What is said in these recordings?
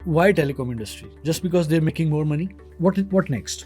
Why telecom industry? Just because they're making more money? What next?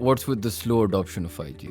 What's with the slow adoption of 5G?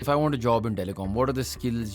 If I want a job in telecom, what are the skills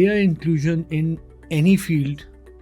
AI inclusion in any field.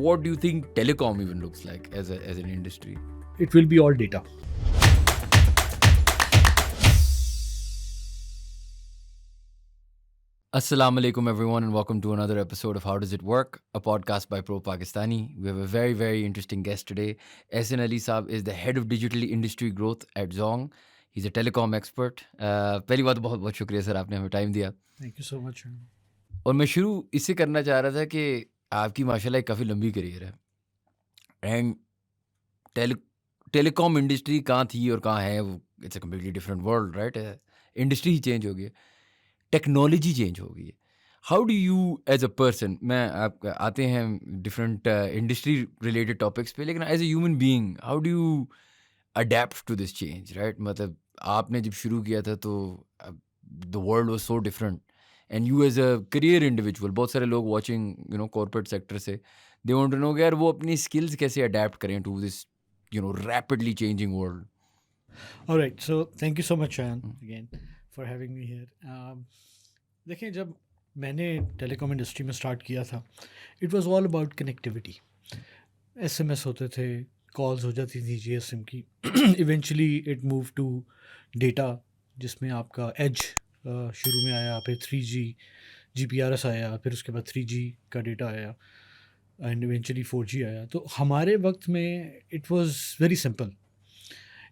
what do you think telecom even looks like as an industry? It will be all data. Assalamu alaikum everyone and welcome to another episode of How Does It Work, a podcast by Pro Pakistani. We have a very, very interesting guest today. Ehsan Ali Saab is the head of digital industry growth at Zong. He's a telecom expert. پہلی بات بہت بہت شکریہ سر آپ نے ہمیں time دیا. Thank you so much. اور میں شروع اس سے کرنا چاہ رہا تھا کہ آپ کی ماشاء اللہ کافی لمبی کریئر ہے اینڈ ٹیلی کام انڈسٹری کہاں تھی اور کہاں ہے وہ it's a completely different world right. Industry ہی چینج ہو گئی ہے, ٹیکنالوجی چینج ہو گئی ہے. How do you as a person, میں آپ آتے ہیں ڈفرینٹ انڈسٹری ریلیٹڈ ٹاپکس پہ, لیکن as a human being how do you adapt to this change right. مطلب آپ نے جب شروع کیا تھا تو the world was so different and you as a career individual, بہت سارے لوگ واچنگ کارپوریٹ سیکٹر سے دے وانٹ ٹو نو کہ یار وہ اپنی اسکلز کیسے اڈیپٹ کریں to this rapidly changing world. Alright, so thank you so much Shayan again for having me here. دیکھیں جب میں نے ٹیلی کام انڈسٹری میں اسٹارٹ کیا تھا it was all about connectivity. S M S ہوتے تھے, کالز ہو جاتی تھیں جی ایس ایم کی. Eventually it move to data جس میں آپ کا ایج شروع میں آیا, پھر 3G جی پی آر ایس آیا, پھر اس کے بعد 3G کا ڈیٹا آیا اینڈ ایونچولی 4G آیا. تو ہمارے وقت میں it was very simple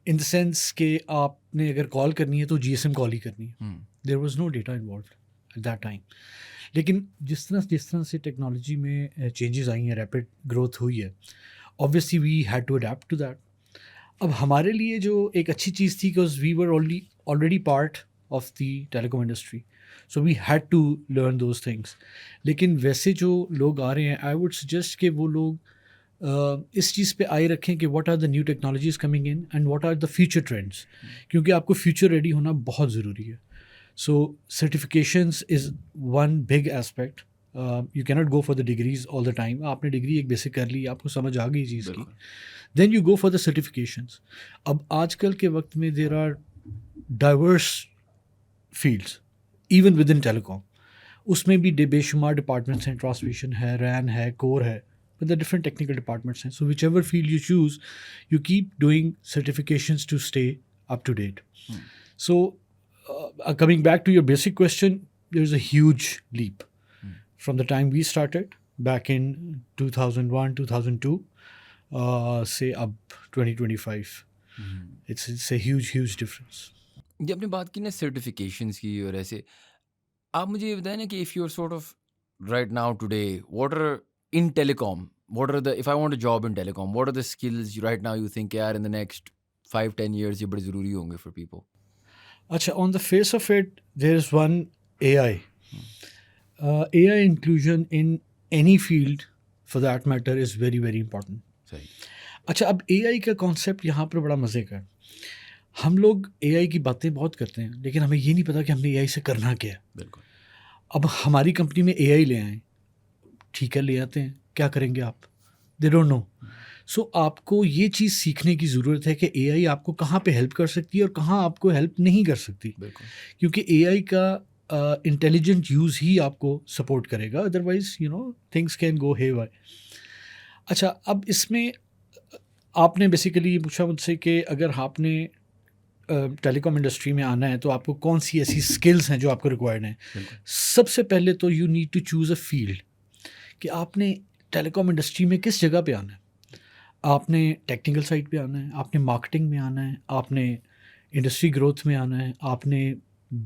in the sense کہ آپ نے اگر کال کرنی ہے تو جی ایس ایم کال ہی کرنی ہے. There was no data involved at that time. لیکن جس طرح سے ٹیکنالوجی میں چینجز آئی ہیں, ریپڈ گروتھ ہوئی ہے, obviously we had to adapt to that. اب ہمارے لیے جو ایک اچھی چیز تھی because we were already part of the telecom industry, so we had to learn those things. لیکن ویسے جو لوگ آ رہے ہیں I would suggest کہ وہ لوگ اس چیز پہ آئے رکھیں کہ what are the new technologies coming in and what are the future trends, کیونکہ آپ کو future ready ہونا بہت ضروری ہے. So certifications is one big aspect. You cannot go for the degrees all the time. آپ نے ڈگری ایک بیسک کر لی, آپ کو سمجھ آ گئی چیز کی, then you go for the certifications. اب آج کل کے وقت میں there are diverse fields even within telecom. اس میں بھی بے شمار ڈپارٹمنٹس ہیں, ٹرانسمیشن ہے, رین ہے, کور ہے, but the different technical departments ہیں. So whichever field you choose, you keep doing certifications to stay up to date. So coming back to your basic question, there's a huge leap from the time we started back in 2001, 2002, say up 2025. It's a huge difference. جب آپ نے بات کی نا certifications کی اور ایسے, آپ مجھے یہ بتائیں نا کہ if you're sort of right now today, what are in telecom, what are the, if I want a job in telecom, what are the skills right now you think yaar in the next 5-10 years یہ بڑے ضروری ہوں گے for people? اچھا, on the face of it there is one AI. AI inclusion in any field for that matter is very very important. صحیح. اچھا, اب AI کا کانسیپٹ یہاں پر بڑا مزے کا. ہم لوگ AI کی باتیں بہت کرتے ہیں لیکن ہمیں یہ نہیں پتا کہ ہم نے AI سے کرنا کیا ہے. بالکل. اب ہماری کمپنی میں AI لے آئیں, ٹھیک ہے لے آتے ہیں, کیا کریں گے آپ؟ They don't know. سو آپ کو یہ چیز سیکھنے کی ضرورت ہے کہ AI آپ کو کہاں پہ ہیلپ کر سکتی ہے اور کہاں آپ کو ہیلپ نہیں کر سکتی, کیونکہ AI کا انٹیلیجنٹ یوز ہی آپ کو سپورٹ کرے گا, ادروائز تھنگس کین گو ہے وائے. اچھا, اب اس میں آپ نے بیسیکلی یہ پوچھا مجھ سے کہ اگر آپ نے ٹیلی کام انڈسٹری میں آنا ہے تو آپ کو کون سی ایسی اسکلس ہیں جو آپ کو ریکوائرڈ ہیں. سب سے پہلے تو you need to choose a field کہ آپ نے ٹیلی کام انڈسٹری میں کس جگہ پہ آنا ہے. آپ نے ٹیکنیکل سائڈ پہ آنا ہے, آپ نے مارکیٹنگ میں آنا ہے, آپ نے انڈسٹری گروتھ میں آنا ہے, آپ نے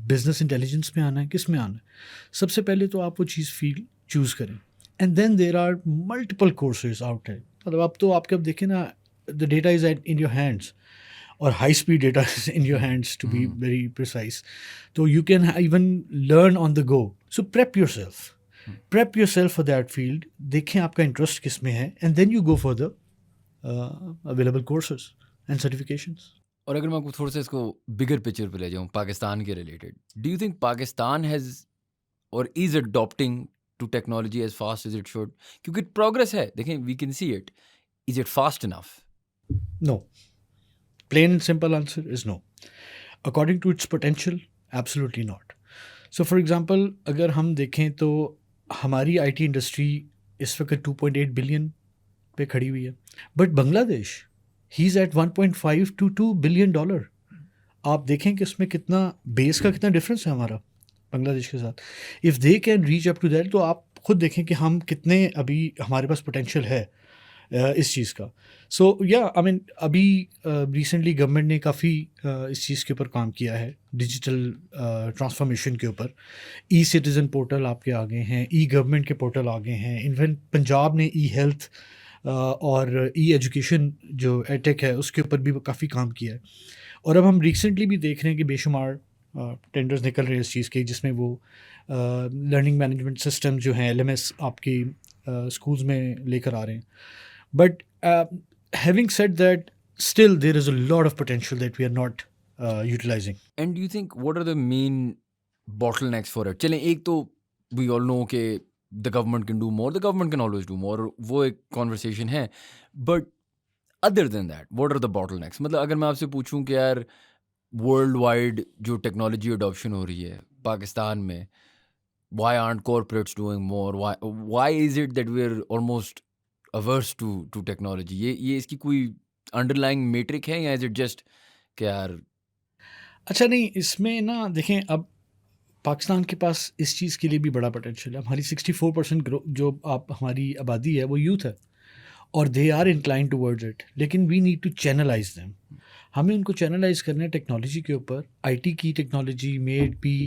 بزنس انٹیلیجنس میں آنا ہے, کس میں آنا ہے. سب سے پہلے تو آپ وہ چیز فیلڈ چوز کریں. And then there are multiple courses out ہے. مطلب اب تو آپ کب دیکھیں نا, the data is in your hands, اور high speed data is in your hands to be very precise. تو you can even learn on the go. So prep yourself for that field. دیکھیں آپ کا interest کس میں ہے, and then you go for the available courses and certifications. اور اگر میں آپ کو تھوڑا سا اس کو بگر پکچر پہ لے جاؤں پاکستان کے related, do you think Pakistan has or is adapting to technology as fast as it should? کیونکہ پروگرس ہے, دیکھیں we can see it, is it fast enough? No. Plain and simple answer is no. According to its potential, absolutely not. So for example, اگر ہم دیکھیں تو ہماری I T industry اس وقت 2.8 billion پہ کھڑی ہوئی ہے, بٹ بنگلہ دیش ہی از ایٹ 1.5 to 2 بلین ڈالر. آپ دیکھیں کہ اس میں کتنا بیس کا کتنا ڈفرینس ہے ہمارا بنگلہ دیش کے ساتھ. If they can reach up to that, تو آپ خود دیکھیں کہ ہم کتنے ابھی ہمارے پاس پوٹینشیل ہے اس چیز کا. سو یا آئی مین ابھی ریسنٹلی گورنمنٹ نے کافی اس چیز کے اوپر کام کیا ہے, ڈیجیٹل ٹرانسفارمیشن کے اوپر. ای سٹیزن پورٹل آپ کے آگے ہیں, ای گورنمنٹ کے پورٹل آگے ہیں, ایون پنجاب نے ای ہیلتھ اور ای ایجوکیشن جو ایٹیک ہے اس کے اوپر بھی کافی کام کیا ہے. اور اب ہم ریسنٹلی بھی دیکھ رہے ہیں کہ بے شمار ٹینڈرز نکل رہے ہیں اس چیز کے, جس میں وہ لرننگ مینجمنٹ سسٹم جو ہیں LMS آپ کی اسکولز میں لے کر آ رہے ہیں. But having said that, still there is a lot of potential that we are not utilizing. And you think what are the main bottlenecks for it? چلیں ایک تو وی آل نو کہ the government can do more, the government can always do more, وہ ایک conversation ہے. But other than that what are the bottlenecks? مطلب اگر میں آپ سے پوچھوں کہ یار ورلڈ وائڈ جو ٹیکنالوجی اڈاپشن ہو رہی ہے پاکستان میں, why aren't corporates doing more, Y is it that we are almost averse to technology؟ یہ اس کی کوئی انڈر لائنگ میٹرک ہے یا از اٹ جسٹ کہ یار؟ اچھا نہیں, اس میں نا دیکھیں اب پاکستان کے پاس اس چیز کے لیے بھی بڑا پوٹینشیل ہے. ہماری 64% جو آپ ہماری آبادی ہے وہ یوتھ ہے, اور they are incline towards it, لیکن we need to channelise them. ہمیں ان کو چینلائز کرنا ہے ٹیکنالوجی کے اوپر. آئی ٹی کی technology maybe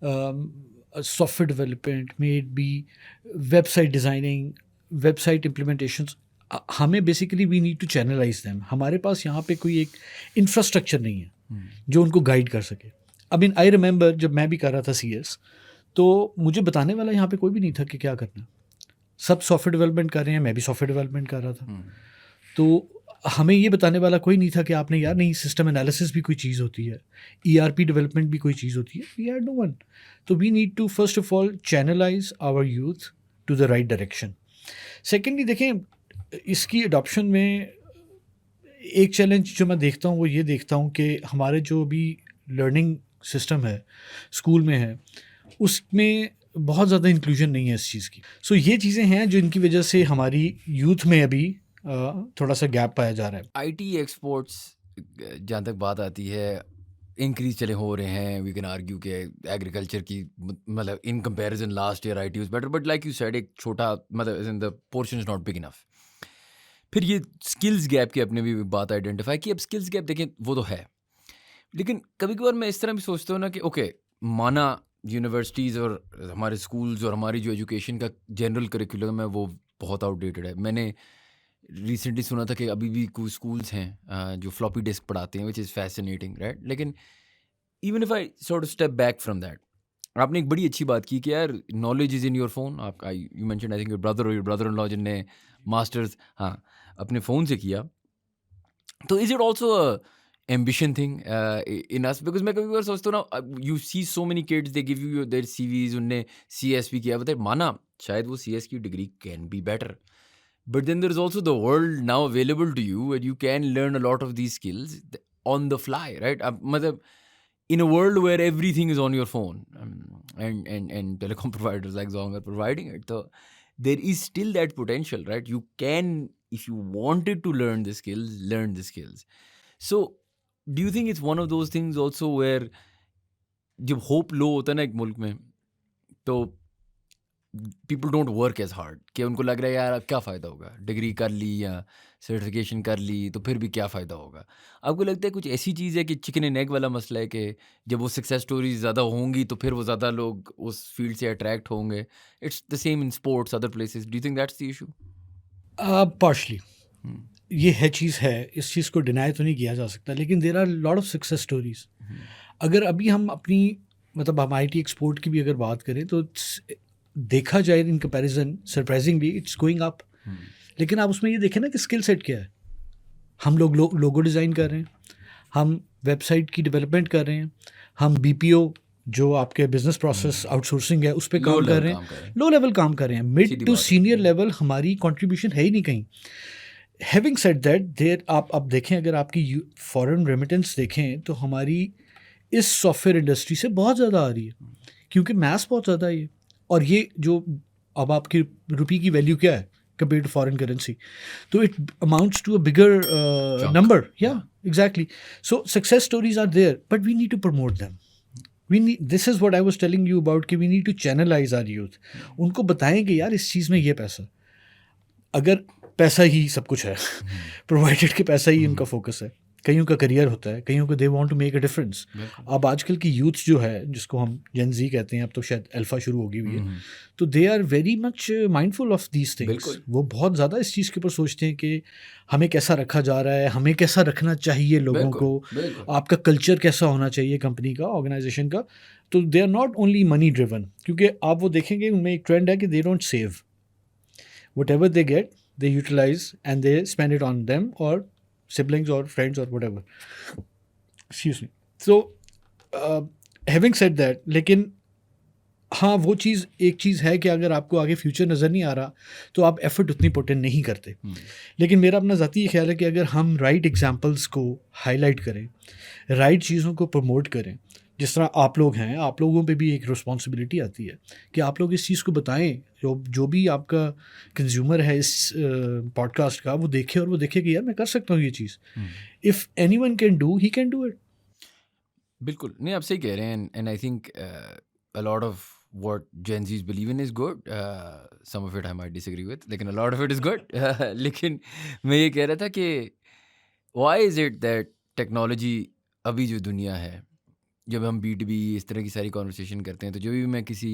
software development, maybe website designing, website implementations, ہمیں basically we need to channelise them. ہمارے پاس یہاں پہ کوئی ایک انفراسٹرکچر نہیں ہے جو ان کو گائیڈ کر سکے. اب ان آئی ریممبر جب میں بھی کر رہا تھا CS, تو مجھے بتانے والا یہاں پہ کوئی بھی نہیں تھا کہ کیا کرنا. سب سافٹ ویئر ڈیولپمنٹ کر رہے ہیں, میں بھی سافٹ ویئر ڈیولپمنٹ کر رہا تھا. تو ہمیں یہ بتانے والا کوئی نہیں تھا کہ آپ نے یار نہیں, سسٹم انالیسس بھی کوئی چیز ہوتی ہے, ERP ڈیولپمنٹ بھی کوئی چیز ہوتی ہے. We had no one. تو we need to first of all channelise our youth to the right direction. Secondly دیکھیں اس کی اڈاپشن میں ایک چیلنج جو میں دیکھتا ہوں وہ یہ دیکھتا ہوں کہ ہمارے جو بھی لرننگ سسٹم ہے اسکول میں ہے, اس میں بہت زیادہ انکلوژن نہیں ہے اس چیز کی. سو یہ چیزیں ہیں جو ان کی وجہ سے ہماری یوتھ میں ابھی تھوڑا سا گیپ پایا جا رہا ہے. آئی ٹی ایکسپورٹس جہاں تک بات آتی ہے انکریز چلے ہو رہے ہیں. وی کین آرگیو کہ ایگریکلچر کی مطلب in comparison last year I T was better, but like you said ایک چھوٹا مطلب the portion is not big enough. پھر یہ اسکلز گیپ کی اپنے بھی بات آئیڈینٹیفائی کی. اب اسکلز گیپ دیکھیں وہ تو ہے, لیکن کبھی کبھار میں اس طرح بھی سوچتا ہوں نا کہ اوکے مانا یونیورسٹیز اور ہمارے اسکولز اور ہماری جو ایجوکیشن کا جنرل کریکولم ہے وہ بہت آؤٹ ڈیٹڈ ہے. میں نے ریسنٹلی سنا تھا کہ ابھی بھی کوئی اسکولس ہیں جو فلاپی ڈسک پڑھاتے ہیں, وچ از فیسنیٹنگ رائٹ. لیکن even if I sort of step back from that, آپ نے ایک بڑی اچھی بات کی کہ یار knowledge is in your phone. آپ کا you mention I think your brother or your برادر ان لا جن نے ماسٹرز اپنے فون سے کیا. تو is it also ambition thing in us? Because میں کبھی بار سوچتا ہوں نا, you see so many kids, they give you their CVs, ان نے CS بھی کیا, بتا مانا شاید وہ CS کی degree can be better, but then there is also the world now available to you and you can learn a lot of these skills on the fly, right? مطلب in a world where everything is on your phone, and telecom providers like Zong are providing it, so there is still that potential, right? You can, if you wanted to learn the skills, learn the skills. So do you think it's one of those things also where جب hope لو ہوتا ہے نا ایک ملک میں, تو people don't work as hard, کہ ان کو لگ رہا ہے یار اب کیا فائدہ ہوگا, ڈگری کر لی یا سرٹیفکیشن کر لی تو پھر بھی کیا فائدہ ہوگا. آپ کو لگتا ہے کچھ ایسی چیز ہے کہ چکن اینڈ ایگ والا مسئلہ ہے کہ جب وہ سکسیز اسٹوریز زیادہ ہوں گی تو پھر وہ زیادہ لوگ اس فیلڈ سے اٹریکٹ ہوں گے؟ It's the same in sports, other places. Do you think that's the issue? Partially یہ ہے چیز ہے, اس چیز کو ڈینائی تو نہیں کیا جا سکتا, لیکن there are lot of success stories. اگر ابھی ہم اپنی مطلب ہم آئی ٹی ایکسپورٹ کی بھی اگر بات کریں تو دیکھا جائے in comparison surprisingly it's going up. لیکن آپ اس میں یہ دیکھیں نا کہ اسکل سیٹ کیا ہے. ہم لوگ لوگو ڈیزائن کر رہے ہیں, ہم ویب سائٹ کی ڈیولپمنٹ کر رہے ہیں, ہم بی پی او جو آپ کے بزنس پروسیس آؤٹ سورسنگ ہے اس پہ کام کر رہے ہیں, لو لیول کام کر رہے ہیں. مڈ ٹو سینئر لیول ہماری کنٹریبیوشن ہے ہی نہیں کہیں. ہیونگ سیڈ دیٹ دیر آپ اب دیکھیں, اگر آپ کی فارن ریمیٹنس دیکھیں تو ہماری اس سافٹ ویئر انڈسٹری سے بہت زیادہ آ رہی ہے, کیونکہ میس بہت زیادہ ہے یہ. اور یہ جو اب آپ کی روپی کی ویلیو کیا ہے compared to foreign currency, so it amounts to a bigger number. Yeah, exactly. So success stories are there, but we need to promote them. This is what I was telling you about, کہ we need to channelize our youth. ان کو بتائیں کہ یار اس چیز میں یہ پیسہ, اگر پیسہ ہی سب کچھ ہے, پرووائڈیڈ کہ پیسہ ہی ان کا فوکس ہے. کئیوں کا کریئر ہوتا ہے, کئیوں کو they want to make a difference. اب آج کل کی یوتھ جو ہے, جس کو ہم جین زی کہتے ہیں, اب تو شاید الفا شروع ہوگی ہوئی ہے, تو they are very much mindful of these things. وہ بہت زیادہ اس چیز کے اوپر سوچتے ہیں کہ ہمیں کیسا رکھا جا رہا ہے, ہمیں کیسا رکھنا چاہیے لوگوں کو, آپ کا کلچر کیسا ہونا چاہیے کمپنی کا, آرگنائزیشن کا. تو they are not only money driven, کیونکہ آپ وہ دیکھیں گے ان میں ایک ٹرینڈ ہے کہ they don't save, whatever they get they utilize and they spend it on them or siblings or friends or whatever. Excuse me. So having said that, لیکن ہاں وہ چیز ایک چیز ہے کہ اگر آپ کو آگے فیوچر نظر نہیں آ رہا تو آپ ایفرٹ اتنی پوٹن نہیں کرتے. لیکن میرا اپنا ذاتی یہ خیال ہے کہ اگر ہم رائٹ ایگزامپلس کو ہائی لائٹ کریں, رائٹ چیزوں کو پروموٹ کریں, جس طرح آپ لوگ ہیں, آپ لوگوں پہ بھی ایک رسپانسبلٹی آتی ہے کہ آپ لوگ اس چیز کو بتائیں. جو بھی آپ کا کنزیومر ہے اس پوڈ کاسٹ کا, وہ دیکھے اور وہ دیکھے کہ یار میں کر سکتا ہوں یہ چیز. If any one can do, he can do it. بالکل نہیں, آپ صحیح کہہ رہے ہیں. And I think a lot of what Gen Zs believe in is good. Some of it I might disagree with, لیکن a lot of it is good. لیکن میں یہ کہہ رہا تھا کہ why is it that technology ابھی جو دنیا ہے, جب ہم B2B اس طرح کی ساری کانورسیشن کرتے ہیں, تو جو بھی میں کسی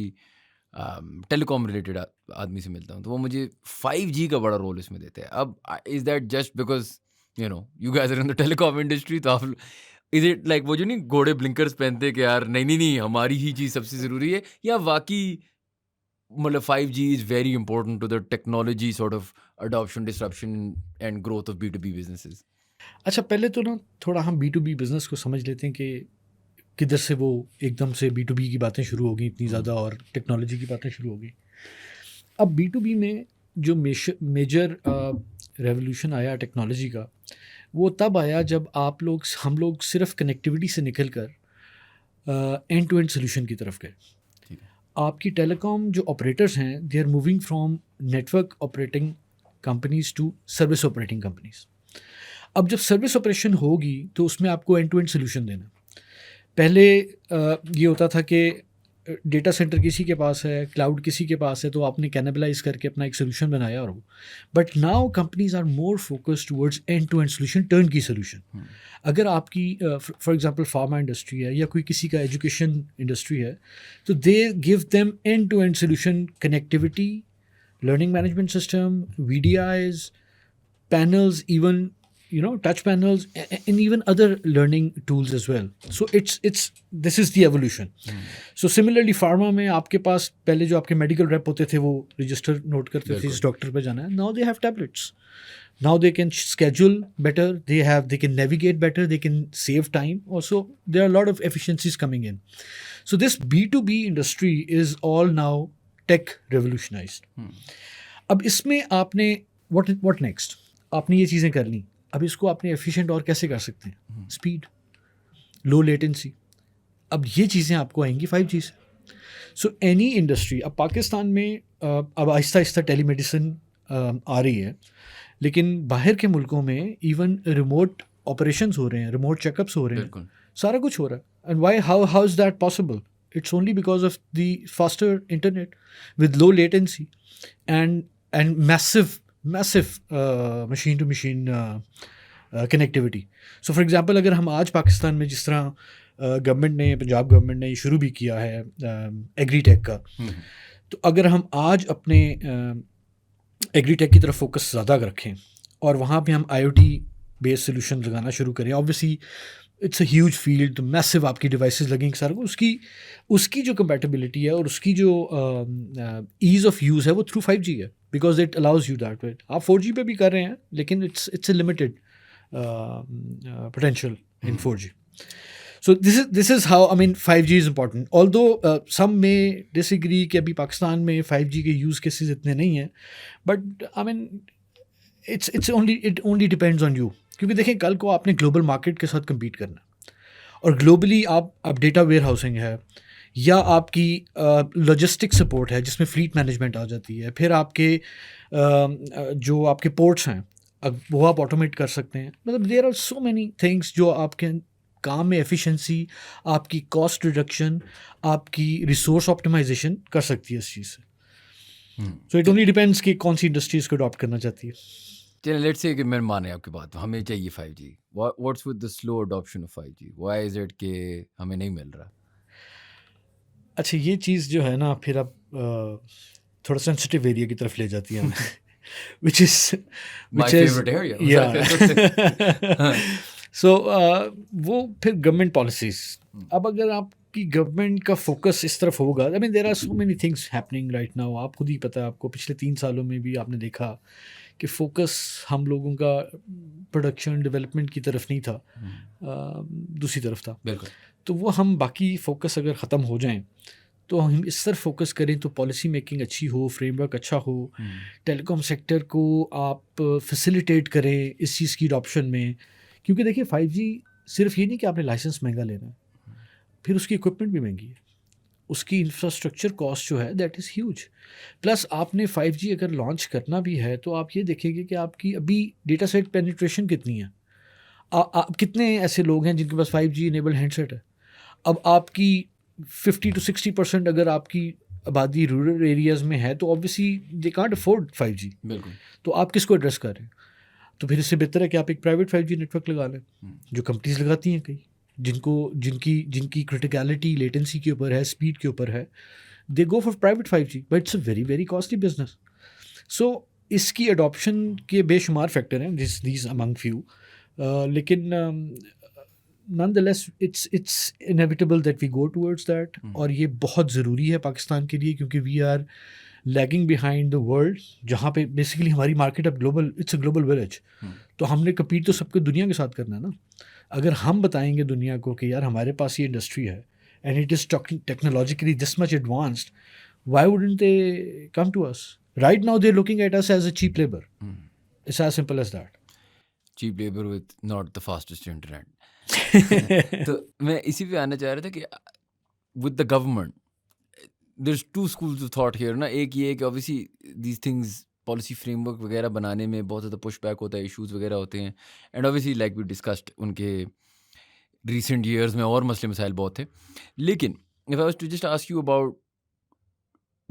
ٹیلی کام ریلیٹڈ آدمی سے ملتا ہوں تو وہ مجھے 5G کا بڑا رول اس میں دیتے ہیں. اب is that just because you guys are in the telecom industry, تو آپ از اٹ لائک وہ جو نہیں گھوڑے بلنکرز پہنتے کہ یار نہیں ہماری ہی چیز سب سے ضروری ہے, یا واقعی مطلب 5G is very important to the technology sort of adoption, disruption and growth of B2B businesses? اچھا پہلے تو نا تھوڑا ہم B2B بزنس کو سمجھ لیتے ہیں کہ کدھر سے وہ ایک دم سے B2B کی باتیں شروع ہو گئیں اتنی زیادہ, اور ٹیکنالوجی کی باتیں شروع ہو گئیں. اب B2B میں جو میجر ریولیوشن آیا ٹیکنالوجی کا, وہ تب آیا جب ہم لوگ صرف کنیکٹیوٹی سے نکل کر اینڈ ٹو اینڈ سلیوشن کی طرف گئے. آپ کی ٹیلی کام جو آپریٹرس ہیں, they are moving from network operating companies to service operating companies. اب جب سروس آپریشن ہوگی تو اس میں آپ کو اینڈ ٹو اینڈ سلیوشن دینا. پہلے یہ ہوتا تھا کہ ڈیٹا سینٹر کسی کے پاس ہے, کلاؤڈ کسی کے پاس ہے, تو آپ نے کینیبلائز کر کے اپنا ایک سولوشن بنایا. اور وہ but now companies are more focus towards end to end solution, turnkey solution. اگر آپ کی فار ایگزامپل فارما انڈسٹری ہے یا کوئی کسی کا ایجوکیشن انڈسٹری ہے, تو they gave them and to end solution, connectivity, learning management system, VDIs, panels, even touch panels, and even other learning tools as well. So this is the evolution. So similarly pharma میں آپ کے پاس پہلے جو آپ کے medical rape ہوتے تھے, وہ رجسٹر نوٹ کرتے تھے اس ڈاکٹر پہ جانا ہے. Now they have tablets. Now they can schedule better, they can navigate better, they can save time. Also there are a lot of efficiencies coming in. So this B2B industry is all now tech revolutionized. اب اس میں آپ نے what next, آپ نے یہ چیزیں کر لیں, اب اس کو آپ نے ایفیشینٹ اور کیسے کر سکتے ہیں؟ اسپیڈ, لو لیٹنسی. اب یہ چیزیں آپ کو آئیں گی 5G سے. سو اینی انڈسٹری, اب پاکستان میں اب آہستہ آہستہ ٹیلی میڈیسن آ رہی ہے, لیکن باہر کے ملکوں میں ایون ریموٹ آپریشنس ہو رہے ہیں, ریموٹ چیک اپس ہو رہے ہیں, سارا کچھ ہو رہا ہے. And why how is that possible? It's only because of the faster internet with low latency and massive machine to machine connectivity. So for example اگر ہم آج پاکستان میں جس طرح گورنمنٹ نے, پنجاب گورنمنٹ نے یہ شروع بھی کیا ہے ایگری ٹیک کا, تو اگر ہم آج اپنے ایگری ٹیک کی طرف فوکس زیادہ رکھیں اور وہاں پہ ہم IoT بیس سولوشن لگانا شروع کریں, obviously it's a huge field, میسو آپ کی ڈیوائسیز لگیں گے سارا کو. اس کی جو کمپیٹیبلٹی ہے اور اس کی جو ایز آف یوز ہے وہ تھرو 5G ہے, because it allows you that way. آپ 4G پہ بھی کر رہے ہیں لیکن it's a limited potential in 4G. So this is how, I mean, 5G is important. Although some may disagree کہ ابھی پاکستان میں 5G کے یوز کیسز اتنے نہیں ہیں, but I mean it only depends on you. کیونکہ دیکھیں کل کو آپ نے گلوبل مارکیٹ کے ساتھ کمپیٹ کرنا, اور گلوبلی آپ ڈیٹا ویئر ہاؤسنگ ہے, یا آپ کی لاجسٹک سپورٹ ہے جس میں فلیٹ مینجمنٹ آ جاتی ہے, پھر آپ کے جو آپ کے پورٹس ہیں وہ آپ آٹومیٹ کر سکتے ہیں. مطلب there are so many things جو آپ کے کام میں ایفیشنسی, آپ کی کاسٹ ریڈکشن, آپ کی ریسورس آپٹیمائزیشن کر سکتی ہے اس چیز سے. سو اٹ اونلی ڈیپینڈس کہ کون سی انڈسٹری اس کو اڈاپٹ کرنا چاہتی ہے. چلیں لیٹس سے کہ میں مانے آپ کی بات, ہمیں چاہیے 5G. What's with the slow adoption of 5G؟ Why is it کہ ہمیں نہیں مل رہا؟ اچھا یہ چیز جو ہے نا پھر اب تھوڑا سینسٹیو ایریا کی طرف لے جاتی ہے ہمیں, which is My favorite area. yeah. So وہ پھر گورنمنٹ پالیسیز. اب اگر آپ کی گورنمنٹ کا فوکس اس طرف ہوگا, I mean there are so many things happening right now. آپ خود ہی پتہ ہے, آپ کو پچھلے 3 سالوں میں بھی آپ نے دیکھا کہ فوکس ہم لوگوں کا پروڈکشن ڈیولپمنٹ کی طرف نہیں تھا, دوسری طرف تھا. بالکل. تو وہ ہم باقی فوکس اگر ختم ہو جائیں تو ہم اس طرف فوکس کریں تو پالیسی میکنگ اچھی ہو, فریم ورک اچھا ہو, ٹیلی کام سیکٹر کو آپ فیسیلیٹیٹ کریں اس چیز کی اڈاپشن میں. کیونکہ دیکھیے 5G صرف یہ نہیں کہ آپ نے لائسنس مہنگا لینا ہے, پھر اس کی اکوپمنٹ بھی مہنگی ہے, اس کی انفراسٹرکچر کاسٹ جو ہے دیٹ از ہیوج. پلس آپ نے 5G اگر لانچ کرنا بھی ہے تو آپ یہ دیکھیں گے کہ آپ کی ابھی ڈیٹا سیٹ پینیٹریشن کتنی ہے, کتنے ایسے لوگ ہیں جن کے پاس 5G انیبل ہینڈ سیٹ ہے. اب آپ کی 50 to 60% اگر آپ کی آبادی رورل ایریاز میں ہے تو obviously they can't afford 5G. بالکل. تو آپ کس کو ایڈریس کر رہے ہیں؟ تو پھر اس سے بہتر ہے کہ آپ ایک پرائیویٹ 5G نیٹ ورک لگا لیں, جو کمپنیز لگاتی ہیں کئی, جن کی کرٹیکلٹی لیٹنسی کے اوپر ہے, اسپیڈ کے اوپر ہے. They go for private 5G but it's a very very costly business. So اس کی اڈاپشن کے بے شمار فیکٹر ہیں, دیز امنگ فیو, لیکن nonetheless it's inevitable that we go towards that. اور یہ بہت ضروری ہے پاکستان کے لیے, کیونکہ we are lagging behind the world, جہاں پہ بیسیکلی ہماری مارکیٹ اب global, it's a global village. تو ہم نے کمپیٹ تو سب کو دنیا کے ساتھ کرنا ہے نا. اگر ہم بتائیں گے دنیا کو کہ یار ہمارے پاس یہ انڈسٹری ہے and it is technologically this much advanced, why wouldn't they come to us? Right now they're looking at us as a cheap labor. It's as simple as that. Cheap labor with not the fastest internet. تو میں اسی پہ آنا چاہ رہا تھا کہ with the government there is 2 schools of thought here نا. ایک یہ ہے کہ obviously these things policy frame work وغیرہ بنانے میں بہت زیادہ پش بیک ہوتا ہے, ایشوز وغیرہ ہوتے ہیں, and obviously like we discussed ان کے ریسنٹ ایئرز میں اور مسئلے مسائل بہت تھے. لیکن if I was to just ask you about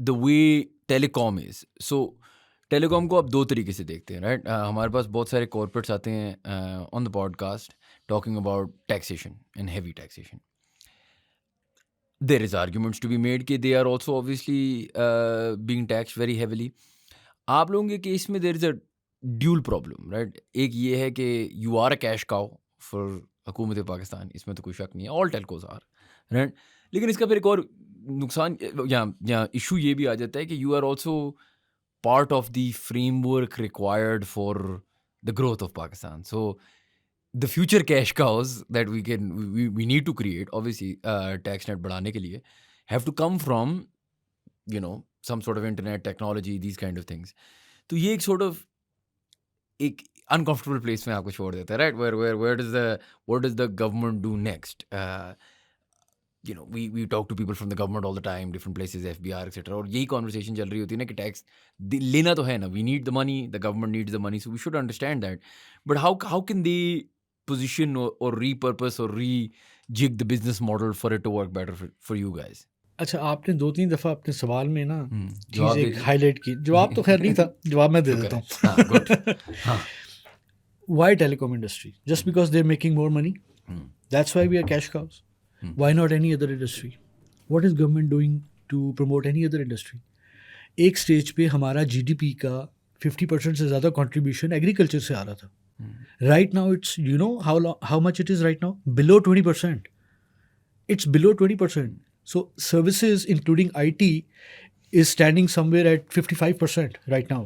the way telecom is, so ٹیلی کام کو آپ 2 طریقے سے دیکھتے ہیں, رائٹ. ہمارے پاس بہت سارے کارپوریٹس آتے ہیں on the podcast talking about taxation and heavy taxation. There is arguments to be made کہ they are also obviously being taxed very heavily. آپ لوگوں کے کیس میں there is a dual problem, right. ایک یہ ہے کہ you are a cash cow for حکومت پاکستان, اس میں تو کوئی شک نہیں ہے, all telcos are, right. لیکن اس کا پھر ایک اور نقصان یا ایشو یہ بھی آ جاتا ہے کہ you are also part of the framework required for the growth of Pakistan. So the future cash cows that we need to create, obviously tax net بڑھانے کے لیے, have to come from some sort of internet technology, these kind of things. تو یہ ایک sort of ایک uncomfortable place میں آپ کو چھوڑ دیتا ہے, right. What does the government do next? We talk to people from the government all the time, different places, FBR, etc. اور یہی conversation چل رہی ہوتی ہے نا کہ ٹیکس لینا تو ہے نا, we need the money, the government needs the money, so we should understand that. But how can they position or repurpose or rejig the business model for it to work better for you guys? اچھا آپ نے 2-3 دفعہ اپنے سوال میں نا چیز ایک ہائی لائٹ کی, جواب تو خیر نہیں تھا, جواب میں دے دیتا ہوں. Why telecom industry? Just because they're making more money? That's why we are cash cows. Why not any other industry? What is government doing to promote any other industry? ایک سٹیج پہ ہمارا GDP کا 50% سے زیادہ contribution agriculture سے آ رہا تھا. Right now it's, you know how much it is right now? Below 20%. It's below 20%. So services including IT is standing somewhere at 55% right now.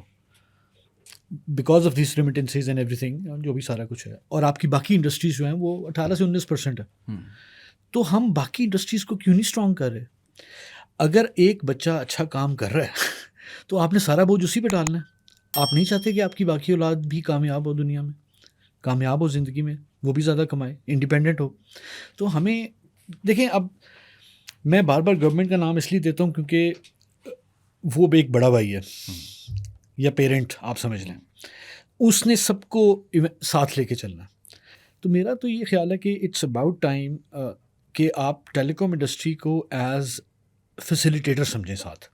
Because of these remittances and everything جو بھی سارا کچھ ہے, اور آپ کی باقی industries جو ہیں وہ 18 سے 19% ہے. تو ہم باقی انڈسٹریز کو کیوں نہیں اسٹرانگ کر رہے؟ اگر ایک بچہ اچھا کام کر رہا ہے تو آپ نے سارا بوجھ اسی پہ ڈالنا ہے. آپ نہیں چاہتے کہ آپ کی باقی اولاد بھی کامیاب ہو, دنیا میں کامیاب ہو, زندگی میں وہ بھی زیادہ کمائے, انڈیپینڈنٹ ہو. تو ہمیں دیکھیں, اب میں بار بار گورنمنٹ کا نام اس لیے دیتا ہوں کیونکہ وہ بھی ایک بڑا بھائی ہے یا پیرنٹ آپ سمجھ لیں, اس نے سب کو ساتھ لے کے چلنا. تو میرا تو یہ خیال ہے کہ اٹس اباؤٹ ٹائم کہ آپ ٹیلی کام انڈسٹری کو ایز فیسیلیٹیٹر سمجھیں ساتھ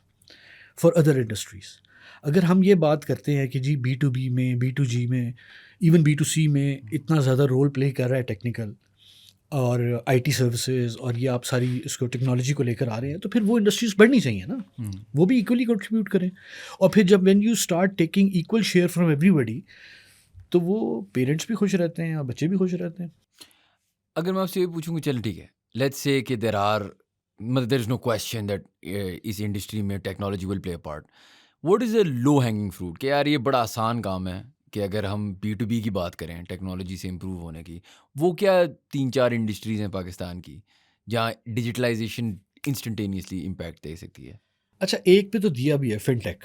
فار ادر انڈسٹریز. اگر ہم یہ بات کرتے ہیں کہ جی B2B میں, B2G میں, ایون B2C میں اتنا زیادہ رول پلے کر رہا ہے ٹیکنیکل اور IT سروسز, اور یہ آپ ساری اس کو ٹیکنالوجی کو لے کر آ رہے ہیں, تو پھر وہ انڈسٹریز بڑھنی چاہیے نا, وہ بھی ایکولی کنٹریبیوٹ کریں. اور پھر جب when you start taking equal share from everybody, تو وہ پیرنٹس بھی خوش رہتے ہیں اور بچے بھی خوش رہتے ہیں. اگر میں آپ سے یہ پوچھوں کہ چل ٹھیک ہے, لیٹس سے کہ دیر از نو کویسچن دیٹ اس انڈسٹری میں technology will play a part. What is a love hanging fruit کہ یار یہ بڑا آسان کام ہے کہ اگر ہم B2B کی بات کریں ٹیکنالوجی سے امپروو ہونے کی, وہ کیا 3-4 انڈسٹریز ہیں پاکستان کی جہاں ڈیجیٹلائزیشن انسٹنٹینیسلی امپیکٹ دے سکتی ہے؟ اچھا, ایک پہ تو دیا بھی ہے فن ٹیک.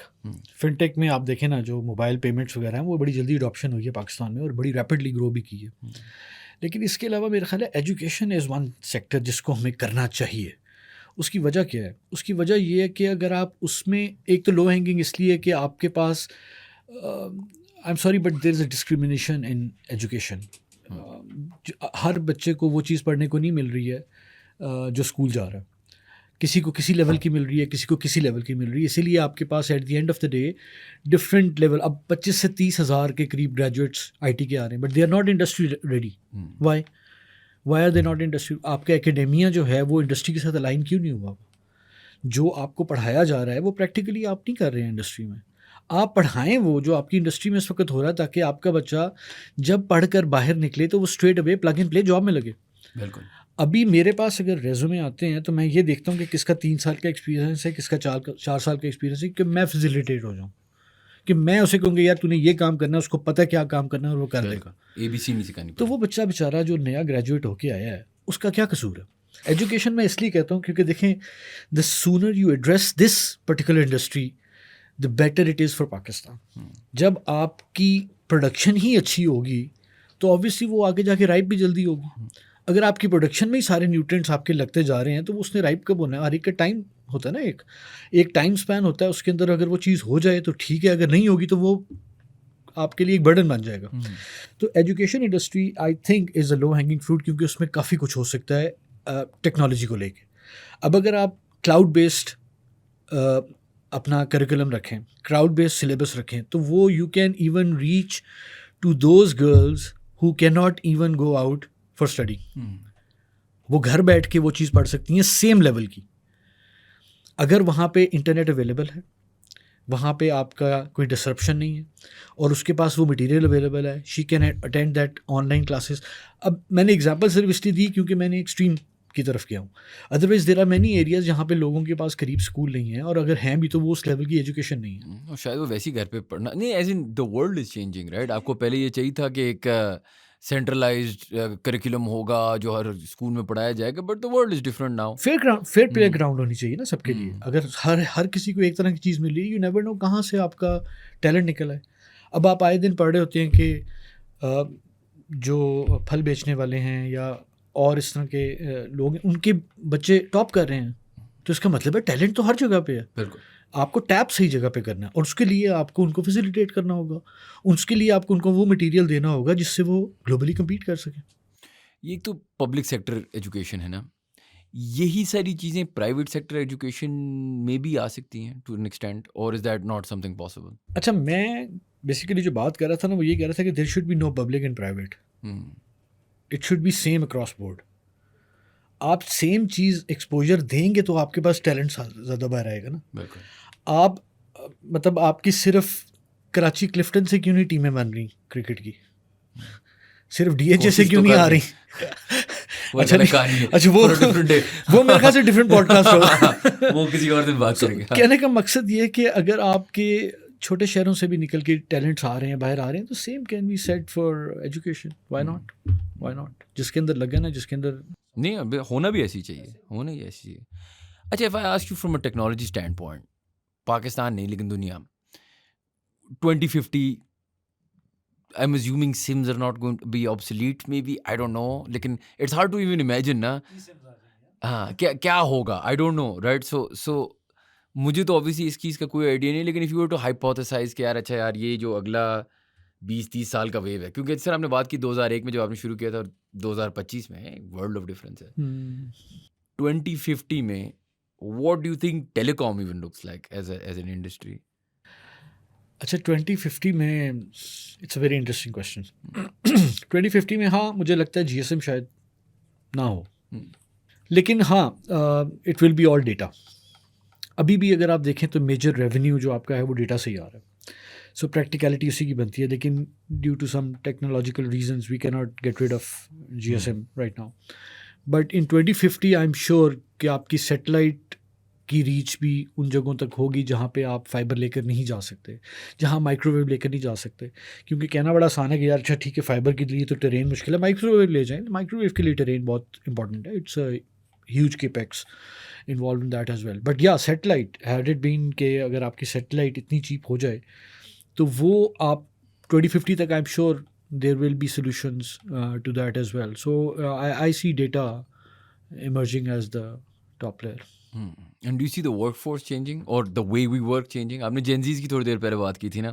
فن ٹیک میں آپ دیکھیں نا, جو موبائل پیمنٹس وغیرہ ہیں وہ بڑی جلدی اڈاپشن ہوئی ہے پاکستان میں اور بڑی ریپڈلی گرو بھی کی ہے. لیکن اس کے علاوہ میرا خیال ہے ایجوکیشن از ون سیکٹر جس کو ہمیں کرنا چاہیے. اس کی وجہ کیا ہے؟ اس کی وجہ یہ ہے کہ اگر آپ اس میں, ایک تو لو ہینگنگ اس لیے کہ آپ کے پاس, I am sorry but there is a discrimination in education. ہر بچے کو وہ چیز پڑھنے کو نہیں مل رہی ہے جو اسکول جا رہا ہے. کسی کو کسی لیول کی مل رہی ہے, کسی کو کسی لیول کی مل رہی ہے. اسی لیے آپ کے پاس at the end of the day different level, اب 25 سے 30 ہزار کے قریب گریجویٹس IT کے آ رہے ہیں, but they are not industry ready. Why are they not industry? آپ کا اکیڈیمیا جو ہے وہ انڈسٹری کے ساتھ الائن کیوں نہیں ہوا؟ جو آپ کو پڑھایا جا رہا ہے وہ پریکٹیکلی آپ نہیں کر رہے ہیں انڈسٹری میں. آپ پڑھائیں وہ جو آپ کی انڈسٹری میں اس وقت ہو رہا ہے, تاکہ آپ کا بچہ جب پڑھ کر باہر نکلے تو وہ straight away plug and play job میں لگے. بالکل. ابھی میرے پاس اگر ریزومے آتے ہیں تو میں یہ دیکھتا ہوں کہ کس کا 3 سال کا ایکسپیرینس ہے, کس کا 4 سال کا ایکسپیرینس ہے, کہ میں فیسیلیٹیٹ ہو جاؤں, کہ میں اسے کہوں گا یار تو نے یہ کام کرنا ہے, اس کو پتہ کیا کام کرنا ہے اور وہ کر دے گا. ABC نہیں سکھانی. تو وہ بچہ بیچارہ جو نیا گریجویٹ ہو کے آیا ہے اس کا کیا قصور ہے؟ ایجوکیشن میں اس لیے کہتا ہوں کیونکہ دیکھیں, the sooner you address this particular industry the better it is for Pakistan. جب آپ کی پروڈکشن ہی اچھی ہوگی تو آبویسلی وہ آگے جا کے رائپ بھی جلدی ہوگی. اگر آپ کی پروڈکشن میں ہی سارے نیوٹرینٹس آپ کے لگتے جا رہے ہیں تو اس نے رائپ کب ہونا ہے؟ ہر ایک کا ٹائم ہوتا ہے نا, ایک ٹائم اسپین ہوتا ہے, اس کے اندر اگر وہ چیز ہو جائے تو ٹھیک ہے, اگر نہیں ہوگی تو وہ آپ کے لیے ایک برڈن بن جائے گا. تو education industry I think is a love hanging fruit, کیونکہ اس میں کافی کچھ ہو سکتا ہے ٹیکنالوجی کو لے کے. اب اگر آپ کلاؤڈ بیسڈ اپنا کریکولم رکھیں, کلاؤڈ بیسڈ سلیبس رکھیں, تو وہ you can even reach to those girls who can not even go out for study. وہ گھر بیٹھ کے وہ چیز پڑھ سکتی ہیں سیم لیول کی, اگر وہاں پہ انٹرنیٹ اویلیبل ہے, وہاں پہ آپ کا کوئی ڈسرپشن نہیں ہے, اور اس کے پاس وہ مٹیریل اویلیبل ہے, she can attend that on line classes. اب میں نے ایگزامپل صرف اس لیے دی کیونکہ میں نے ایکسٹریم کی طرف گیا ہوں. Otherwise there are many areas جہاں پہ لوگوں کے پاس قریب اسکول نہیں ہیں, اور اگر ہیں بھی تو وہ اس لیول کی ایجوکیشن نہیں ہے. شاید وہ ویسی گھر پہ پڑھنا نہیں, as in the world is changing right. آپ کو پہلے یہ چاہیے تھا کہ ایک سینٹرلائزڈ کریکولم ہوگا جو ہر اسکول میں پڑھایا جائے گا, but the world is different now. Fair playground ہونی چاہیے نا سب کے لیے. اگر ہر کسی کو ایک طرح کی چیز مل رہی ہے, یو نیور نو کہاں سے آپ کا ٹیلنٹ نکل آئے. اب آپ آئے دن پڑھ رہے ہوتے ہیں کہ جو پھل بیچنے والے ہیں یا اور اس طرح کے لوگ ہیں, ان کے بچے ٹاپ کر رہے ہیں, تو اس کا مطلب ہے ٹیلنٹ تو ہر جگہ پہ ہے. بالکل. آپ کو ٹیپ صحیح جگہ پہ کرنا ہے, اور اس کے لیے آپ کو ان کو فیسیلیٹیٹ کرنا ہوگا, اس کے لیے آپ کو ان کو وہ مٹیریل دینا ہوگا جس سے وہ گلوبلی کمپیٹ کر سکیں. یہ تو پبلک سیکٹر ایجوکیشن ہے نا, یہی ساری چیزیں پرائیویٹ سیکٹر ایجوکیشن میں بھی آ سکتی ہیں ٹو این ایکسٹینٹ, اور is that not some thing possible? اچھا, میں بیسیکلی جو بات کر رہا تھا نا وہ یہ کہہ رہا تھا کہ there should be no public and private, it should be same across board. آپ سیم چیز ایکسپوجر دیں گے تو آپ کے پاس ٹیلنٹ زیادہ باہر آئے گا نا. بالکل. آپ مطلب آپ کی صرف کراچی کلفٹن سے کیوں نہیں ٹیمیں بن رہی کرکٹ کی, صرف DHA سے کیوں نہیں آ رہی؟ اچھا وہ میرے خیال سے ڈفرینٹ پوڈ کاسٹ ہوگا, وہ کسی اور دن بات کریں گے. کہنے کا مقصد یہ ہے کہ اگر آپ کے چھوٹے شہروں سے بھی نکل کے ٹیلنٹس آ رہے ہیں، باہر آ رہے ہیں، تو same can be set for education. Why not جس کے اندر لگے نا، جس کے اندر نہیں ہونا بھی ایسی چاہیے، ہونا ہی ایسی چاہیے. اچھا if I ask you from a technology standpoint, Pakistan نہیں لیکن دنیا 2050 I'm assuming SIMs are not going to be obsolete maybe, I don't know, لیکن it's hard to even imagine نا. ہاں کیا ہوگا I don't know, right? So مجھے تو obviously اس چیز کا کوئی آئیڈیا نہیں، لیکن if you were to hypothesize کہ یار اچھا یار یہ جو اگلا 20-30 سال کا ویو ہے، کیونکہ سر آپ نے بات کی 2001 میں جب آپ نے شروع کیا تھا اور 2025 میں ورلڈ آف ڈفرینس ہے. 2050 میں what do you think telecom even looks like as an industry? اچھا 2050 میں it's a very interesting question. 2050 میں ہاں مجھے لگتا ہے جی ایس ایم شاید نہ ہو، لیکن ہاں it will be all data. ابھی بھی اگر آپ دیکھیں تو میجر ریونیو جو آپ کا ہے وہ ڈیٹا سے ہی آ رہا ہے. سو پریکٹیکلٹی اسی کی بنتی ہے، لیکن due to some technological reasons we کی not get rid of G S M right now. But in 2050 I am sure کہ آپ کی سیٹلائٹ کی ریچ بھی ان جگہوں تک ہوگی جہاں پہ آپ فائبر لے کر نہیں جا سکتے، جہاں مائکرو ویو لے کر نہیں جا سکتے. کیونکہ کہنا بڑا آسان ہے کہ یار اچھا ٹھیک ہے فائبر کے لیے تو ٹرین مشکل ہے، مائکرو ویو لے جائیں. مائکرو ویو کے لیے ٹرین بہت امپورٹنٹ ہے. It's a huge capex involve in that as well. But یا سیٹلائٹ ہیڈ اٹ بین کہ اگر آپ کی سیٹلائٹ اتنی چیپ ہو جائے تو وہ آپ 2050 تک I am sure there will be solutions to that as well. So I see data emerging as the top player. And do you see the workforce changing or the way we work changing? آپ نے Gen Z's کی تھوڑی دیر پہلے بات کی تھی نا.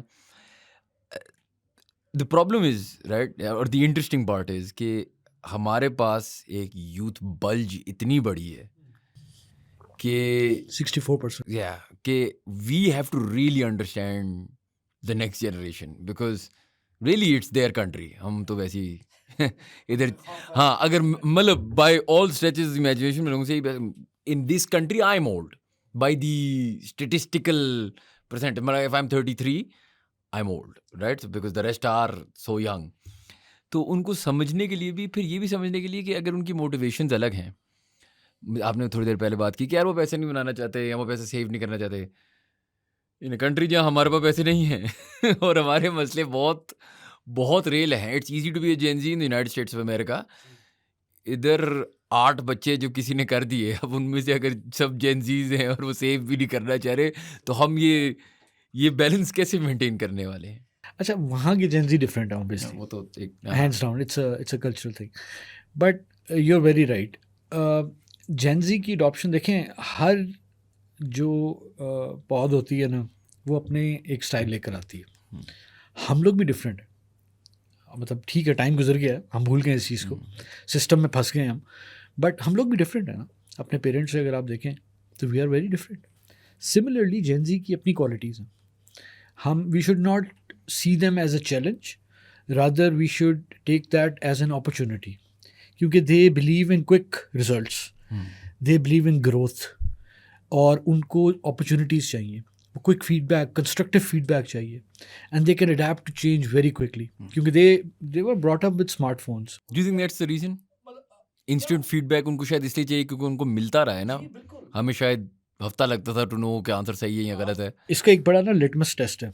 The problem is, right, اور the interesting part is کہ ہمارے پاس ایک یوتھ بلج اتنی بڑی ہے کہ 64%. yeah کہ we have to really understand the next generation because really it's their country. ہم تو ویسے ہی ادھر ہاں اگر مطلب by all stretches imagination میں لوگوں سے in this country I'm old by the statistical percent. If I'm 33 I'm old, right? So because the rest are so young. تو ان کو سمجھنے کے لیے بھی، پھر یہ بھی سمجھنے کے لیے کہ اگر ان کی موٹیویشنز الگ ہیں. آپ نے تھوڑی دیر پہلے بات کی کہ یار وہ پیسے نہیں بنانا چاہتے یا وہ پیسے سیو نہیں کرنا چاہتے ان اے کنٹری جہاں ہمارے پاس پیسے نہیں ہیں اور ہمارے مسئلے بہت بہت ریل ہیں. It's easy to be a gen Z in United States of America. ادھر 8 بچے جو کسی نے کر دیے، اب ان میں سے اگر سب جین زیز ہیں اور وہ سیو بھی نہیں کرنا چاہ رہے تو ہم یہ بیلنس کیسے مینٹین کرنے والے ہیں؟ اچھا وہاں کی جین زی ڈفرینٹ ہے obviously. وہ تو hands down it's a cultural thing. But you are very right. Gen Z کی اڈاپشن دیکھیں، ہر جو پود ہوتی ہے نا وہ اپنے ایک اسٹائل لے کر آتی ہے. ہم لوگ بھی ڈفرینٹ ہیں، مطلب ٹھیک ہے ٹائم گزر گیا ہے، ہم بھول گئے اس چیز کو، سسٹم میں پھنس گئے ہیں ہم، بٹ ہم لوگ بھی ڈفرینٹ ہیں نا. اپنے پیرنٹس سے اگر آپ دیکھیں تو we are very different. Similarly Gen Z کی اپنی کوالٹیز ہیں. We should not see them as a challenge, rather we should take that as an opportunity, کیونکہ they believe in quick results, they believe in growth, اور ان کو opportunities چاہیے، quick feedback, constructive feedback چاہیے, and they can adapt to change very quickly کیونکہ they were brought up with smartphones. Do you think that's the reason? Instant feedback ان کو شاید اس لیے چاہیے کیونکہ ان کو ملتا رہا ہے نا. ہمیں شاید ہفتہ لگتا تھا ٹو نو کہ آنسر صحیح ہے یا غلط ہے. اس کا ایک بڑا نا لٹمس ٹیسٹ ہے.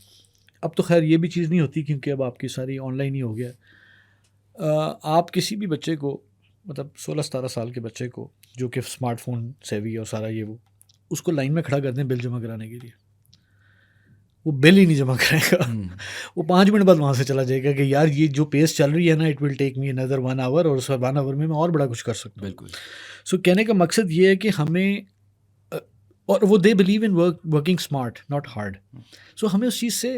اب تو خیر یہ بھی چیز نہیں ہوتی کیونکہ اب آپ کی ساری آن لائن ہی ہو گیا. آپ کسی بھی بچے کو، مطلب 16-17 سال کے بچے کو جو کہ اسمارٹ فون سیوی اور سارا یہ وہ، اس کو لائن میں کھڑا کر دیں بل جمع کرانے کے لیے، وہ بل ہی نہیں جمع کرے گا. وہ 5 منٹ بعد وہاں سے چلا جائے گا کہ یار یہ جو پیس چل رہی ہے نا it will take me another 1 hour، اور اس 1 hour میں اور بڑا کچھ کر سکتا ہوں. بالکل. سو کہنے کا مقصد یہ ہے کہ ہمیں، اور وہ they believe in working smart not hard. So ہمیں اس چیز سے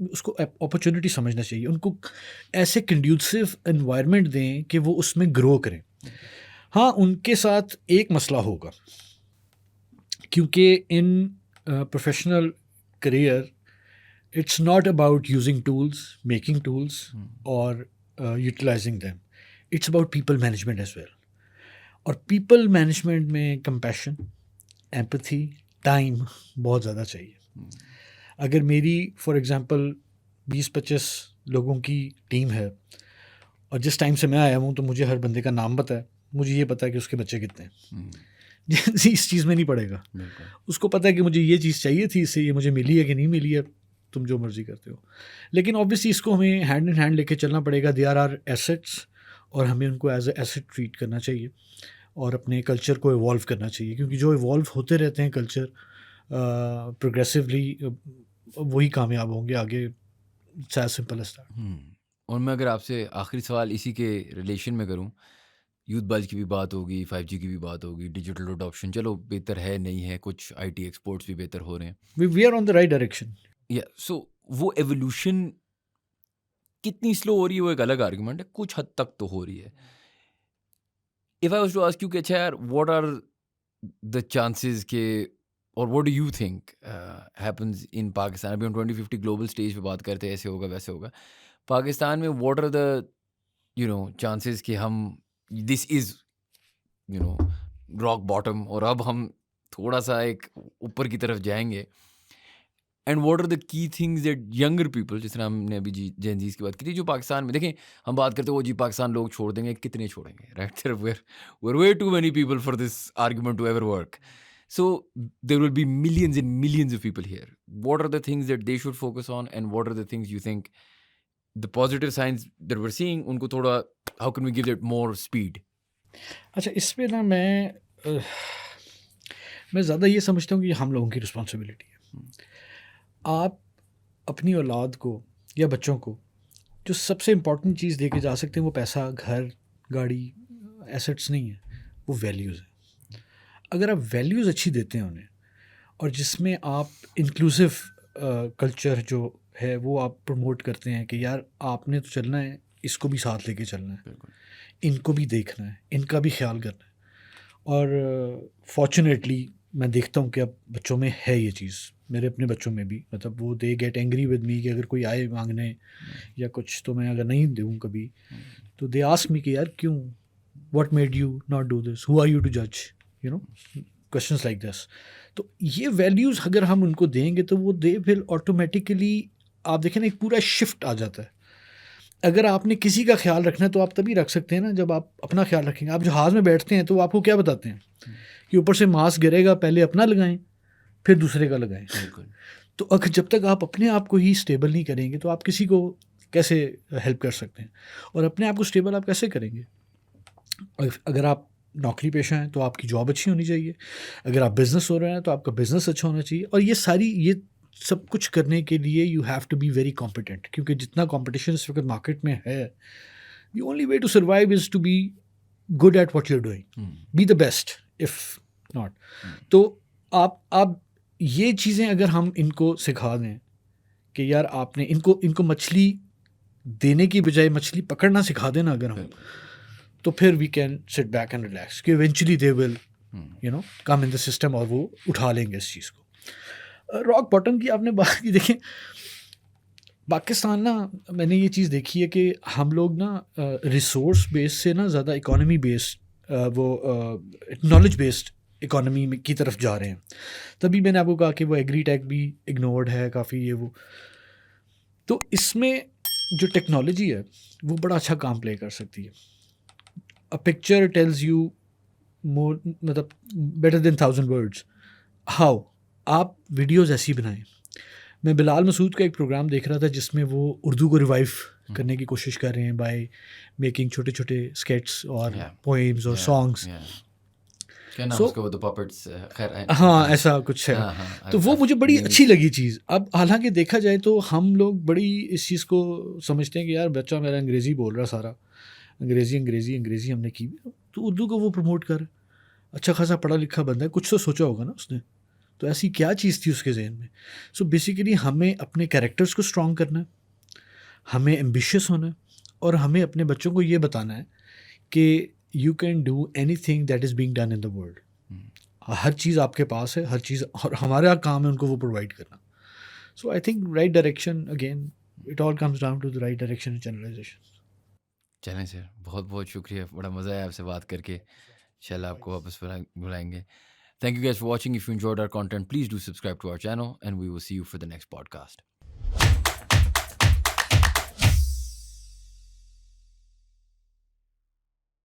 اس کو اپرچونیٹی سمجھنا چاہیے. ان کو ایسے کنڈیوسیو انوائرمنٹ دیں کہ وہ اس میں گرو کریں. ہاں ان کے ساتھ ایک مسئلہ ہوگا کیونکہ in professional career it's not about using tools, making tools اور utilising them, it's about people management as well. اور پیپل مینجمنٹ میں کمپیشن، ایمپتھی، ٹائم بہت زیادہ چاہیے. اگر میری فار ایگزامپل 20-25 لوگوں کی ٹیم ہے اور جس ٹائم سے میں آیا ہوں تو مجھے ہر بندے کا نام پتہ ہے، مجھے یہ پتہ ہے کہ اس کے بچے کتنے ہیں. اس چیز میں نہیں پڑے گا. اس کو پتہ ہے کہ مجھے یہ چیز چاہیے تھی، اس سے یہ مجھے ملی ہے کہ نہیں ملی ہے. تم جو مرضی کرتے ہو. لیکن آبویسلی اس کو ہمیں ہینڈ ان ہینڈ لے کے چلنا پڑے گا. دے آر ایسیٹس اور ہمیں ان کو ایز اے ایسیٹ ٹریٹ کرنا چاہیے اور اپنے کلچر کو ایوالو کرنا چاہیے, کیونکہ جو ایوالو ہوتے رہتے ہیں کلچر پروگریسولی وہی کامیاب ہوں گے آگے. As simple as that. اور میں اگر آپ سے آخری سوال اسی کے ریلیشن میں کروں, یوتھ بلج کی بھی بات ہوگی, 5G کی بھی بات ہوگی, ڈیجیٹل اڈاپشن چلو بہتر ہے نہیں ہے, کچھ IT ایکسپورٹس بھی بہتر ہو رہے ہیں, we are on the right direction. So وہ ایولیوشن کتنی سلو ہو رہی ہے وہ ایک الگ آرگومنٹ ہے, کچھ حد تک تو ہو رہی ہے. If I was to ask you کہ اچھا یار واٹ آر دا چانسز کہ اور what do you think happens in Pakistan, ابھی ہم 2050 گلوبل اسٹیج پہ بات کرتے ہیں ایسے ہوگا ویسے ہوگا, پاکستان میں واٹ آر دا چانسز کہ ہم دس از راک باٹم اور اب ہم تھوڑا سا ایک اوپر کی طرف جائیں گے, اینڈ واٹ آر دا کی تھنگز دیٹ ینگر پیپل, جس طرح ہم نے ابھی جین زیز کی بات کی تھی, جو پاکستان میں دیکھیں ہم بات کرتے ہیں وہ جی پاکستان لوگ چھوڑ دیں گے, کتنے چھوڑیں گے, right, we're way too many people for this argument to ever work. So there will be millions and millions of people here. What are the things that they should focus on, and what are the things you think the positive signs that we're seeing, unko thoda how can we give it more speed? اچھا, اس پہ نا میں زیادہ یہ سمجھتا ہوں کہ یہ ہم لوگوں کی رسپانسبلٹی ہے. آپ اپنی اولاد کو یا بچوں کو جو سب سے امپورٹنٹ چیز دے کے جا سکتے ہیں وہ پیسہ, گھر, گاڑی, ایسٹس نہیں ہے, وہ ویلیوز ہیں. اگر آپ ویلیوز اچھی دیتے ہیں انہیں, اور جس میں آپ انکلوسیو کلچر جو ہے وہ آپ پروموٹ کرتے ہیں کہ یار آپ نے تو چلنا ہے, اس کو بھی ساتھ لے کے چلنا ہے, ان کو بھی دیکھنا ہے, ان کا بھی خیال کرنا ہے. اور فارچونیٹلی میں دیکھتا ہوں کہ اب بچوں میں ہے یہ چیز, میرے اپنے بچوں میں بھی, مطلب وہ they get angry with me کہ اگر کوئی آئے مانگنے یا کچھ تو میں اگر نہیں دوں کبھی تو دے آسک می کہ یار کیوں, what made you not do this, who are you to جج, کوشچنس لائک دس. تو یہ ویلیوز اگر ہم ان کو دیں گے تو وہ دے پھر آٹومیٹیکلی آپ دیکھیں نا ایک پورا شفٹ آ جاتا ہے. اگر آپ نے کسی کا خیال رکھنا ہے تو آپ تبھی رکھ سکتے ہیں نا جب آپ اپنا خیال رکھیں گے. آپ جہاز میں بیٹھتے ہیں تو آپ کو کیا بتاتے ہیں کہ اوپر سے ماسک گرے گا, پہلے اپنا لگائیں پھر دوسرے کا لگائیں. تو اگر جب تک آپ اپنے آپ کو ہی اسٹیبل نہیں کریں گے تو آپ کسی کو کیسے ہیلپ کر سکتے ہیں, اور اپنے آپ کو اسٹیبل آپ کیسے کریں گے. اگر آپ نوکری پیشہ ہیں تو آپ کی جاب اچھی ہونی چاہیے, اگر آپ بزنس ہو رہے ہیں تو آپ کا بزنس اچھا ہونا چاہیے. اور یہ سب کچھ کرنے کے لیے you have to be very competent, کیونکہ جتنا کمپٹیشن اس وقت مارکیٹ میں ہے, the only way to survive is to be good at what you are doing, be the best if not. تو آپ یہ چیزیں اگر ہم ان کو سکھا دیں کہ یار آپ نے ان کو مچھلی دینے کی بجائے مچھلی پکڑنا سکھا دیں نا اگر ہم, تو پھر we can sit back and relax کہ eventually they will come in the system, اور وہ اٹھا لیں گے اس چیز کو. راک باٹم کی آپ نے بات کی, دیکھیں پاکستان نا, میں نے یہ چیز دیکھی ہے کہ ہم لوگ نا ریسورس بیس سے نا زیادہ اکانومی بیسڈ, وہ نالج بیسڈ اکانومی کی طرف جا رہے ہیں. تبھی میں نے آپ کو کہا کہ وہ ایگری ٹیک بھی اگنورڈ ہے کافی, یہ وہ. تو اس میں جو ٹیکنالوجی ہے وہ بڑا اچھا کام پلے کر سکتی ہے. A picture tells you more, مطلب better than 1000 words. How? آپ ویڈیوز ایسی بنائیں. میں بلال مسعود کا ایک پروگرام دیکھ رہا تھا جس میں وہ اردو کو ریوائیو کرنے کی کوشش کر رہے ہیں بائی میکنگ چھوٹے چھوٹے اسکیٹس اور پوئمز اور سانگس. ہاں ایسا کچھ ہے. تو وہ مجھے بڑی اچھی لگی چیز. اب حالانکہ دیکھا جائے تو ہم لوگ بڑی اس چیز کو سمجھتے ہیں کہ یار بچہ میرا انگریزی بول رہا سارا, انگریزی ہم نے کی, تو اردو کو وہ پروموٹ کر, اچھا خاصا پڑھا لکھا بندہ ہے, کچھ تو سوچا ہوگا نا اس نے, تو ایسی کیا چیز تھی اس کے ذہن میں. سو بیسیکلی ہمیں اپنے کیریکٹرس کو اسٹرانگ کرنا ہے, ہمیں ایمبیشیس ہونا ہے, اور ہمیں اپنے بچوں کو یہ بتانا ہے کہ you can do anything that is being done in the world. ہر چیز آپ کے پاس ہے, ہر چیز, اور ہمارا کام ہے ان کو وہ پرووائڈ کرنا. So I think right direction, again it all comes down to the right direction, generalisation. چلیں سر, بہت بہت شکریہ, بڑا مزہ آیا آپ سے بات کر کے. انشاءاللہ آپ کو واپس بلائیں گے. Thank you guys for watching. If you enjoyed our content, please do subscribe to our channel and we will see you for the next podcast.